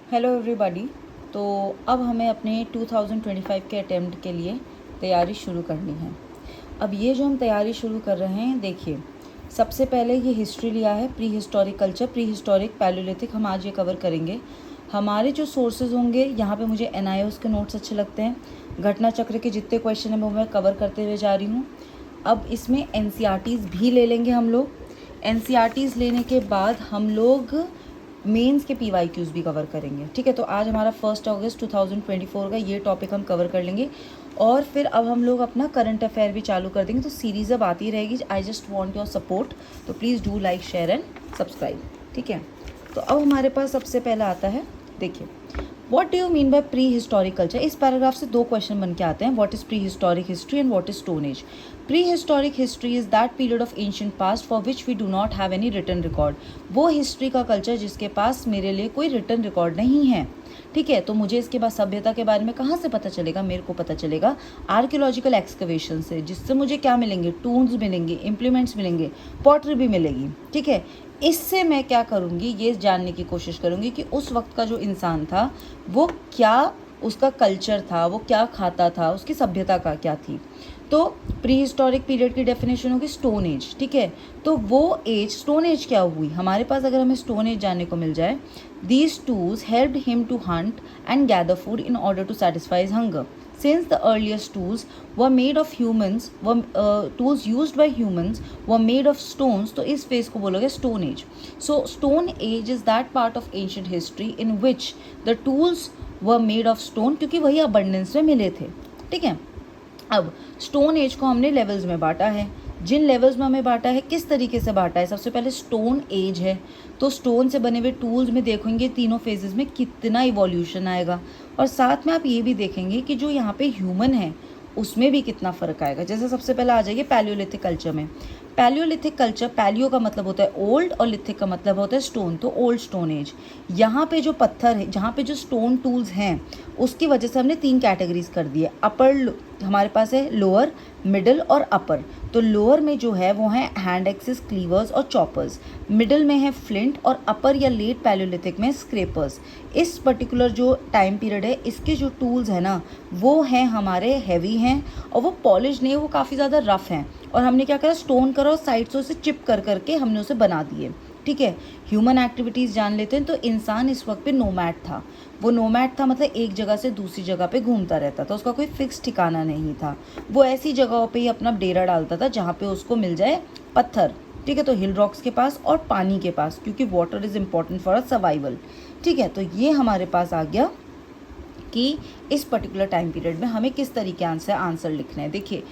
Hello everybody. तो अब हमें अपने 2025 के अटेम्प्ट के लिए तैयारी शुरू करनी है। अब ये जो हम तैयारी शुरू कर रहे हैं, देखिए सबसे पहले ये हिस्ट्री लिया है, pre historic culture, pre historic, Palaeolithic, हम आज ये कवर करेंगे। हमारे जो सोर्सेज होंगे, यहाँ पे मुझे NIOS के नोट्स अच्छे लगते हैं। घटना चक्र के जितने क्वेश्चन हैं वो मैं कवर करते हुए जा रही हूँ। अब इसमें NCERTs भी ले लेंगे हम लोग। NCERTs लेने के बाद हम लोग मेंस के PYQs भी कवर करेंगे। ठीक है, तो आज हमारा 1 अगस्त 2024 का ये टॉपिक हम कवर कर लेंगे और फिर अब हम लोग अपना करंट अफेयर भी चालू कर देंगे। तो सीरीज़ अब आती रहेगी। I just want your support, तो please do like, share and subscribe. ठीक है, तो अब हमारे पास सबसे पहला आता है, देखिए what do you mean by prehistoric culture. इस पैराग्राफ से 2 क्वेश्चन बन के आते हैं। What is prehistoric history and what is stone age. Prehistoric history is that period of ancient past for which we do not have any written record. वो history का culture जिसके पास मेरे लिए कोई रिटन रिकॉर्ड नहीं है। ठीक है, तो मुझे इसके बाद सभ्यता के बारे में कहाँ से पता चलेगा? मेरे को पता चलेगा आर्कियोलॉजिकल एक्सकवेशन से, जिससे मुझे क्या मिलेंगे? टूल्स मिलेंगे, इम्प्लीमेंट्स मिलेंगे, पॉटरी भी मिलेगी। ठीक है, इससे मैं क्या करूँगी, ये जानने की कोशिश करूँगी कि उस वक्त का जो इंसान था वो क्या, उसका कल्चर था, वो क्या खाता था, उसकी सभ्यता का क्या थी। तो प्री हिस्टोरिक पीरियड की डेफिनेशन होगी स्टोन एज। ठीक है, तो वो एज, स्टोन एज क्या हुई हमारे पास? अगर हमें स्टोन एज जानने को मिल जाए, these tools helped him to hunt and gather food in order to satisfy his hunger. Since the earliest tools were made of humans, tools used by humans were made of stones, तो इस phase को बोलोगे stone age. So stone age is that part of ancient history in which the tools were made of stone, क्योंकि वही abundance में मिले थे. ठीक है, अब स्टोन एज को हमने लेवल्स में बांटा है. जिन लेवल्स में हमें बांटा है, किस तरीके से बांटा है? सबसे पहले स्टोन एज है, तो स्टोन से बने हुए टूल्स में देखेंगे तीनों फेजेस में कितना इवोल्यूशन आएगा, और साथ में आप ये भी देखेंगे कि जो यहाँ पे ह्यूमन है उसमें भी कितना फ़र्क आएगा. जैसे सबसे पहले आ जाइए पैलियोलिथिक कल्चर में. पैलियोलिथिक कल्चर, पैलियो का मतलब होता है ओल्ड और लिथिक का मतलब होता है स्टोन, तो ओल्ड स्टोन एज. यहाँ पे जो पत्थर है, जहाँ पे जो स्टोन टूल्स हैं, उसकी वजह से हमने 3 कैटेगरीज कर दिए. अपर हमारे पास है लोअर, मिडल और अपर. तो लोअर में जो है वो है हैंड एक्सिस, क्लीवर्स और चॉपर्स. मिडल में है फ्लिंट और अपर या लेट पैलियोलिथिक में स्क्रेपर्स. इस पर्टिकुलर जो टाइम पीरियड है, इसके जो टूल्स हैं ना, वो हैं हमारे हैवी हैं और वो पॉलिश नहीं है, वो काफ़ी ज़्यादा रफ हैं. और हमने क्या करा, स्टोन करा और साइड से उसे चिप कर करके हमने उसे बना दिए. ठीक है, ह्यूमन एक्टिविटीज़ जान लेते हैं. तो इंसान इस वक्त पे नोमैड था. वो नोमैड था मतलब एक जगह से दूसरी जगह पे घूमता रहता था, उसका कोई फिक्स ठिकाना नहीं था. वो ऐसी जगहों पे ही अपना डेरा डालता था जहाँ पे उसको मिल जाए पत्थर. ठीक है, तो हिल रॉक्स के पास और पानी के पास, क्योंकि water is important for a survival. ठीक है, तो ये हमारे पास आ गया कि इस पर्टिकुलर टाइम पीरियड में हमें किस तरीके से आंसर लिखना है. देखिए,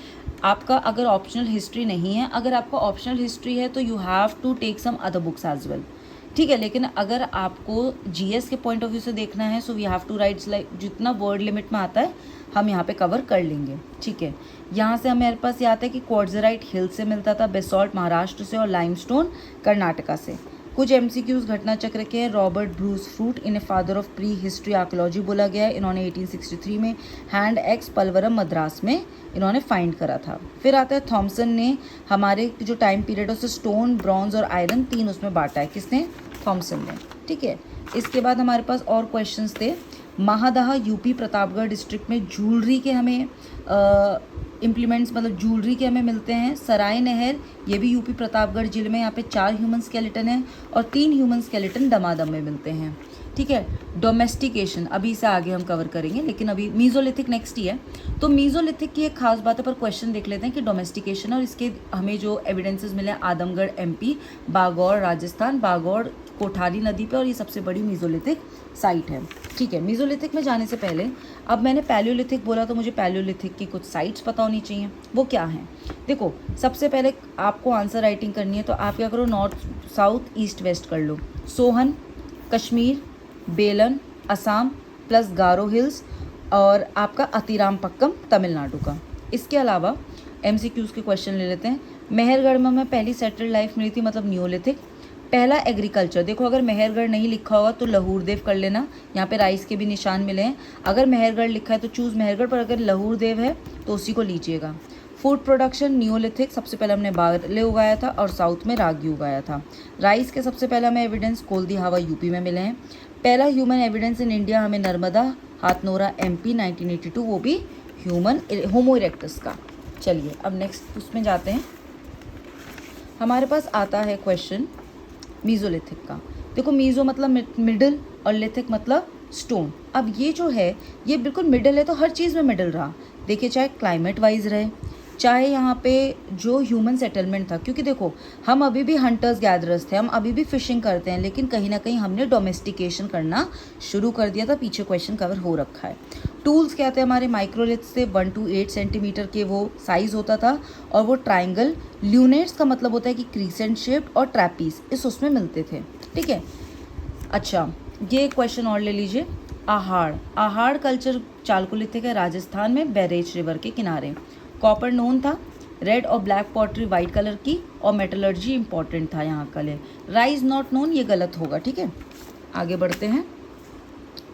आपका अगर ऑप्शनल हिस्ट्री नहीं है, अगर आपका ऑप्शनल हिस्ट्री है तो you have to take some other books as well. ठीक है, लेकिन अगर आपको GS के पॉइंट ऑफ व्यू से देखना है, so we have to write like जितना वर्ड लिमिट में आता है हम यहाँ पे कवर कर लेंगे. ठीक है, यहाँ से हमारे पास ये आता है कि क्वार्ट्जराइट हिल से मिलता था, बेसॉल्ट महाराष्ट्र से और लाइमस्टोन कर्नाटका से. कुछ MCQs घटना चक्र के हैं. रॉबर्ट ब्रूस फ्रूट इन्हें father of pre history archaeology बोला गया है. इन्होंने 1863 में हैंड एक्स पलवरम मद्रास में इन्होंने फाइंड करा था. फिर आता है थॉमसन ने हमारे जो टाइम पीरियड है उसे स्टोन, ब्रॉन्ज और आयरन 3 उसमें बांटा है. किसने? थॉमसन ने. ठीक है, इसके बाद हमारे पास और क्वेश्चंस थे. महादह यूपी प्रतापगढ़ डिस्ट्रिक्ट में ज्वेलरी के हमें इम्प्लीमेंट्स, मतलब ज्वेलरी के हमें मिलते हैं. सराय नहर, ये भी यूपी प्रतापगढ़ जिले में. यहाँ पे 4 ह्यूमन स्केलेटन है और 3 ह्यूमन स्केलेटन दमादम में मिलते हैं. ठीक है, डोमेस्टिकेशन अभी इसे आगे हम कवर करेंगे, लेकिन अभी मीजोलिथिक नेक्स्ट ही है. तो मीजोलिथिक की एक खास बात है, पर क्वेश्चन देख लेते हैं कि डोमेस्टिकेशन, और इसके हमें जो एविडेंसेस मिले आदमगढ़ MP, बागौर राजस्थान, बागौर कोठारी नदी पे, और ये सबसे बड़ी मीजोलिथिक साइट है. ठीक है, मीजोलिथिक में जाने से पहले, अब मैंने पैलियोलिथिक बोला तो मुझे पैलियोलिथिक की कुछ साइट्स पता होनी चाहिए. वो क्या हैं? देखो, सबसे पहले आपको आंसर राइटिंग करनी है, तो आप क्या करो, नॉर्थ साउथ ईस्ट वेस्ट कर लो. सोहन कश्मीर, बेलन असम प्लस गारो हिल्स, और आपका अतिराम पक्कम तमिलनाडु का. इसके अलावा MCQs के क्वेश्चन ले लेते हैं. मेहरगढ़ में हमें पहली सेटल्ड लाइफ मिली थी, मतलब न्यूलिथिक. पहला एग्रीकल्चर, देखो अगर मेहरगढ़ नहीं लिखा होगा तो लहूरदेव कर लेना, यहाँ पे राइस के भी निशान मिले हैं. अगर मेहरगढ़ लिखा है तो चूज़ मेहरगढ़, पर अगर लहूरदेव है तो उसी को लीजिएगा. फूड प्रोडक्शन न्यूलिथिक, सबसे पहले हमने बारले उगाया था और साउथ में रागी उगाया था. राइस के सबसे पहले हमें एविडेंस कोल्दी हवा यूपी में मिले हैं. पहला ह्यूमन एविडेंस इन इंडिया हमें नर्मदा हाथनोरा MP 1982, वो भी ह्यूमन होमो इरेक्टस का। चलिए अब नेक्स्ट उसमें जाते हैं। हमारे पास आता है क्वेश्चन मीज़ोलिथिक का। देखो मीज़ो मतलब मिडल और लिथिक मतलब स्टोन। अब ये जो है ये बिल्कुल मिडल है, तो हर चीज़ में मिडल रहा। देखिए चाहे क्लाइमेट वाइज रहे, चाहे यहाँ पे जो ह्यूमन सेटलमेंट था, क्योंकि देखो हम अभी भी हंटर्स गैदरर्स थे, हम अभी भी फिशिंग करते हैं, लेकिन कहीं ना कहीं हमने डोमेस्टिकेशन करना शुरू कर दिया था। पीछे क्वेश्चन कवर हो रखा है। टूल्स क्या थे हमारे? माइक्रोलिथ्स थे, 1 to 8 सेंटीमीटर के वो साइज़ होता था, और वो ट्राइंगल। ल्यूनेट्स का मतलब होता है कि क्रीसेंट शेप्ड, और ट्रैपीज इस उसमें मिलते थे। ठीक है, अच्छा ये क्वेश्चन और ले लीजिए। आहाड़ कल्चर चालकोलिथिक है, राजस्थान में बैरेज रिवर के किनारे। कॉपर नोन था, रेड और ब्लैक पॉटरी वाइट कलर की, और मेटलर्जी इंपॉर्टेंट था यहाँ का लिए। राइज नॉट नोन, ये गलत होगा। ठीक है, आगे बढ़ते हैं।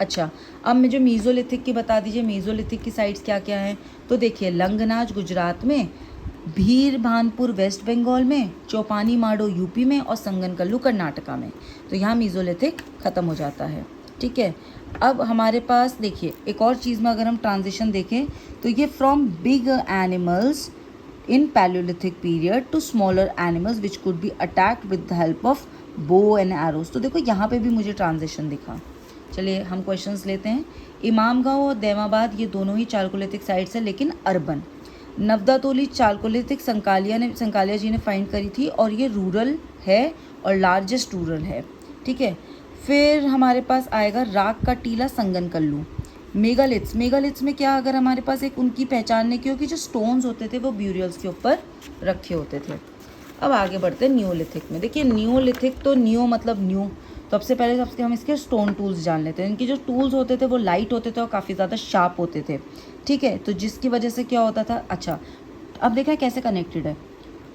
अच्छा अब मुझे मीज़ोलिथिक की बता दीजिए, मीज़ोलिथिक की साइट्स क्या क्या हैं? तो देखिए लंगनाज गुजरात में, भीर भानपुर वेस्ट बंगाल में, चौपानी माडो यूपी में, और संगनकल्लू कर्नाटका में। तो यहाँ मीज़ोलिथिक ख़त्म हो जाता है। ठीक है, अब हमारे पास देखिए एक और चीज़ में अगर हम ट्रांजिशन देखें तो ये from big animals in palaeolithic period to smaller animals which could be attacked with the help of bow and arrows. तो देखो यहाँ पे भी मुझे ट्रांजिशन दिखा। चलिए हम क्वेश्चंस लेते हैं। इमामगांव और देवाबाद ये दोनों ही चालकोलिथिक साइट्स हैं, लेकिन अर्बन। नवदातोली चालकोलिथिक संकालिया जी ने फाइंड करी थी, और ये रूरल है और लार्जेस्ट रूरल है। ठीक है, फिर हमारे पास आएगा राग का टीला संगनकल्लू। मेगालिथ्स में क्या अगर हमारे पास एक उनकी पहचानने की हो कि जो स्टोन्स होते थे वो ब्यूरियल्स के ऊपर रखे होते थे। अब आगे बढ़ते हैं न्यूलिथिक में। देखिए न्यूलिथिक तो न्यू मतलब न्यू, तो सबसे पहले हम इसके स्टोन टूल्स जान लेते हैं। इनके जो टूल्स होते थे वो लाइट होते थे और काफ़ी ज़्यादा शार्प होते थे। ठीक है, तो जिसकी वजह से क्या होता था, अच्छा अब देखा कैसे कनेक्टेड है।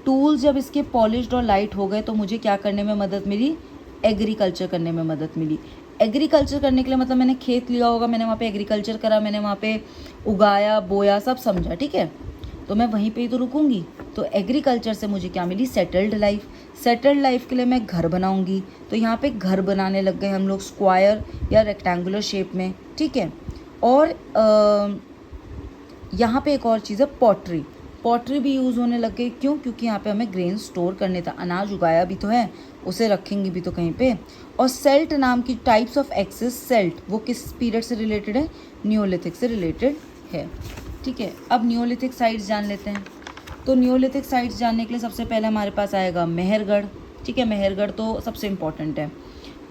टूल्स जब इसके पॉलिश्ड और लाइट हो गए तो मुझे क्या करने में मदद मिली? एग्रीकल्चर करने में मदद मिली। एग्रीकल्चर करने के लिए मतलब मैंने खेत लिया होगा, मैंने वहाँ पे एग्रीकल्चर करा, मैंने वहाँ पे उगाया बोया सब समझा। ठीक है, तो मैं वहीं पे ही तो रुकूंगी। तो एग्रीकल्चर से मुझे क्या मिली? Settled life. सेटल्ड लाइफ के लिए मैं घर बनाऊंगी, तो यहाँ पे घर बनाने लग गए हम लोग स्क्वायर या रेक्टेंगुलर शेप में। ठीक है, और यहाँ पे एक और चीज़ है पॉटरी। पॉटरी भी यूज़ होने लग गई, क्यों? क्योंकि यहाँ पे हमें ग्रेन स्टोर करने था, अनाज उगाया भी तो है, उसे रखेंगे भी तो कहीं पे। और सेल्ट नाम की टाइप्स ऑफ एक्सेस, सेल्ट वो किस पीरियड से रिलेटेड है? न्यूलिथिक से रिलेटेड है। ठीक है, अब न्यूलिथिक साइट्स जान लेते हैं। तो न्यूलिथिक साइट्स जानने के लिए सबसे पहले हमारे पास आएगा मेहरगढ़। ठीक है, मेहरगढ़ तो सबसे इम्पॉर्टेंट है।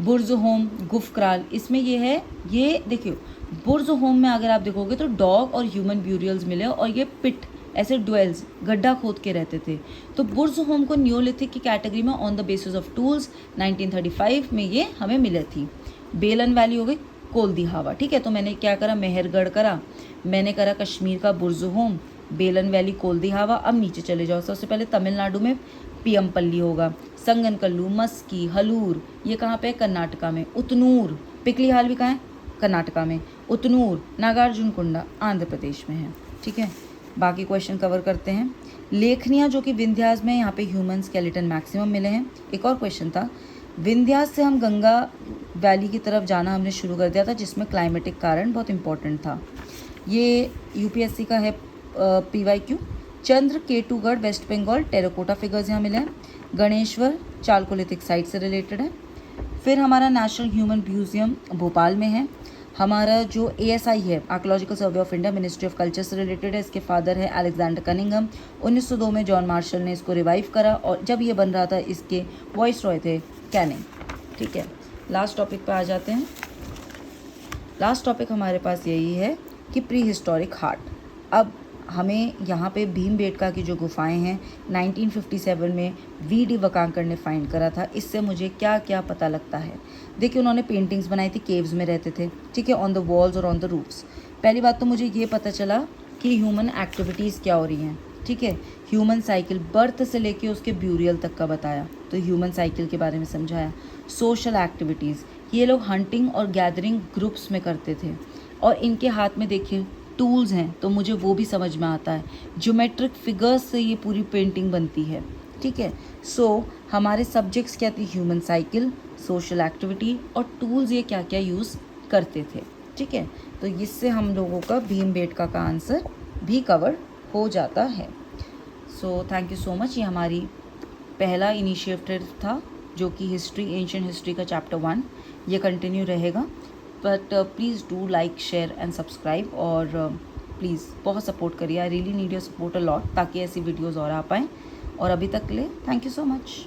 बुर्ज होम, गुफक्राल, इसमें ये है, ये देखियो बुर्ज होम में अगर आप देखोगे तो डॉग और ह्यूमन ब्यूरियल्स मिले, और ये पिट ऐसे ड्वेल्स गड्ढा खोद के रहते थे। तो बुर्ज होम को न्यूलिथिक की कैटेगरी में on the basis of tools 1935 में ये हमें मिले थी। बेलन वैली हो गई कोल्दी हावा। ठीक है, तो मैंने क्या करा? मेहरगढ़ करा, मैंने करा कश्मीर का बुर्ज होम, बेलन वैली कोल्दी हावा। अब नीचे चले जाओ, सबसे पहले तमिलनाडु में पियमपल्ली होगा, संगनकल्लू, मस्की, हलूर, ये कहाँ पे? कर्नाटका में। उतनूर, पिकली हाल भी कहाँ है? कर्नाटका में। उतनूर, नागार्जुनकुंडा आंध्र प्रदेश में है। ठीक है, बाकी क्वेश्चन कवर करते हैं। लेखनिया जो कि विंध्यास में, यहाँ पे ह्यूमन स्केलेटन मैक्सिमम मिले हैं। एक और क्वेश्चन था, विंध्यास से हम गंगा वैली की तरफ जाना हमने शुरू कर दिया था, जिसमें क्लाइमेटिक कारण बहुत इंपॉर्टेंट था। ये यूपीएससी का है PYQ। चंद्र केटूगढ़ वेस्ट बंगाल, टेराकोटा फिगर्स यहाँ मिले हैं। गणेश्वर चालकोलिथिक साइट से रिलेटेड है। फिर हमारा नेशनल ह्यूमन म्यूजियम भोपाल में है। हमारा जो ASI है, archaeological survey of India, ministry of culture से रिलेटेड है। इसके फादर है अलेक्जेंडर कनिंघम। 1902 में जॉन मार्शल ने इसको रिवाइव करा, और जब ये बन रहा था इसके वॉइस रॉय थे कैनिंग। ठीक है, लास्ट टॉपिक पे आ जाते हैं। लास्ट टॉपिक हमारे पास यही है कि प्री हिस्टोरिक हार्ट। अब हमें यहाँ पे भीमबेटका की जो गुफाएं हैं 1957 में VD वकांकर ने फाइंड करा था। इससे मुझे क्या क्या पता लगता है? देखिए उन्होंने पेंटिंग्स बनाई थी, केव्स में रहते थे। ठीक है, ऑन द वॉल्स और ऑन द रूफ्स। पहली बात तो मुझे ये पता चला कि ह्यूमन एक्टिविटीज़ क्या हो रही हैं। ठीक है, ह्यूमन साइकिल बर्थ से लेके उसके ब्यूरियल तक का बताया, तो ह्यूमन साइकिल के बारे में समझाया। सोशल एक्टिविटीज़, ये लोग हंटिंग और गैदरिंग ग्रुप्स में करते थे, और इनके हाथ में देखिए टूल्स हैं, तो मुझे वो भी समझ में आता है। ज्योमेट्रिक फिगर्स से ये पूरी पेंटिंग बनती है। ठीक है, सो हमारे सब्जेक्ट्स क्या थी? ह्यूमन साइकिल, सोशल एक्टिविटी और टूल्स ये क्या क्या यूज़ करते थे। ठीक है, तो इससे हम लोगों का भीमबेटका का आंसर भी कवर हो जाता है। So thank you so much. ये हमारी पहला इनिशिएटिव था जो कि हिस्ट्री, एंशिएंट हिस्ट्री का चैप्टर 1, ये कंटिन्यू रहेगा। But please do like, share and subscribe, और प्लीज़ बहुत सपोर्ट करिए। I really need your support a lot, ताकि ऐसी वीडियोज़ और आ पाएँ। और अभी तक के लिए थैंक यू सो मच।